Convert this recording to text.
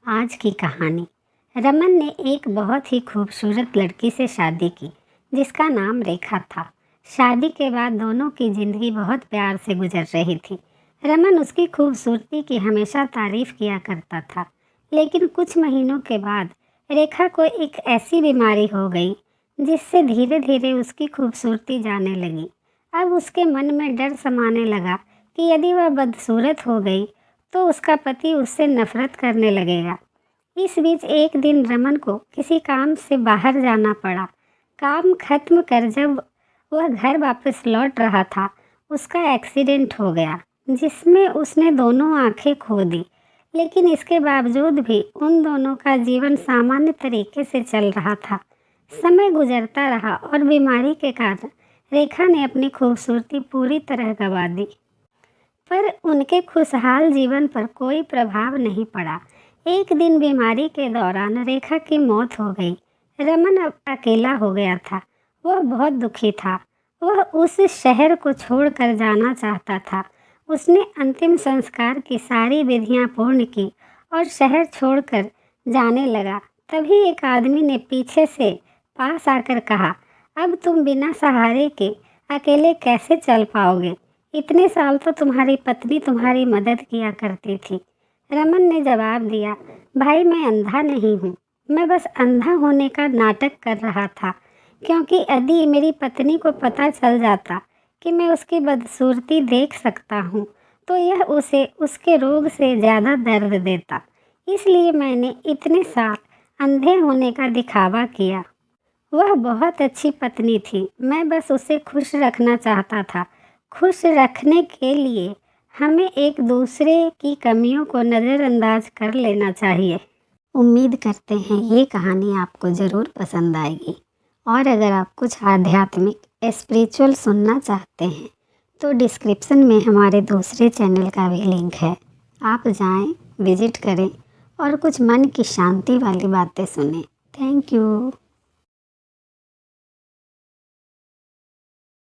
आज की कहानी। रमन ने एक बहुत ही खूबसूरत लड़की से शादी की जिसका नाम रेखा था। शादी के बाद दोनों की ज़िंदगी बहुत प्यार से गुजर रही थी। रमन उसकी खूबसूरती की हमेशा तारीफ़ किया करता था, लेकिन कुछ महीनों के बाद रेखा को एक ऐसी बीमारी हो गई जिससे धीरे धीरे उसकी खूबसूरती जाने लगी। अब उसके मन में डर समाने लगा कि यदि वह बदसूरत हो गई तो उसका पति उससे नफरत करने लगेगा। इस बीच एक दिन रमन को किसी काम से बाहर जाना पड़ा। काम खत्म कर जब वह घर वापस लौट रहा था, उसका एक्सीडेंट हो गया जिसमें उसने दोनों आंखें खो दी। लेकिन इसके बावजूद भी उन दोनों का जीवन सामान्य तरीके से चल रहा था। समय गुजरता रहा और बीमारी के कारण रेखा ने अपनी खूबसूरती पूरी तरह गंवा दी, पर उनके खुशहाल जीवन पर कोई प्रभाव नहीं पड़ा। एक दिन बीमारी के दौरान रेखा की मौत हो गई। रमन अब अकेला हो गया था। वह बहुत दुखी था। वह उस शहर को छोड़कर जाना चाहता था। उसने अंतिम संस्कार की सारी विधियां पूर्ण की और शहर छोड़कर जाने लगा। तभी एक आदमी ने पीछे से पास आकर कहा, अब तुम बिना सहारे के अकेले कैसे चल पाओगे? इतने साल तो तुम्हारी पत्नी तुम्हारी मदद किया करती थी। रमन ने जवाब दिया, भाई मैं अंधा नहीं हूँ, मैं बस अंधा होने का नाटक कर रहा था, क्योंकि यदि मेरी पत्नी को पता चल जाता कि मैं उसकी बदसूरती देख सकता हूँ तो यह उसे उसके रोग से ज़्यादा दर्द देता। इसलिए मैंने इतने साल अंधे होने का दिखावा किया। वह बहुत अच्छी पत्नी थी, मैं बस उसे खुश रखना चाहता था। खुश रखने के लिए हमें एक दूसरे की कमियों को नज़रअंदाज कर लेना चाहिए। उम्मीद करते हैं ये कहानी आपको ज़रूर पसंद आएगी, और अगर आप कुछ आध्यात्मिक स्पिरिचुअल सुनना चाहते हैं तो डिस्क्रिप्शन में हमारे दूसरे चैनल का भी लिंक है। आप जाएं, विजिट करें और कुछ मन की शांति वाली बातें सुनें। Thank you.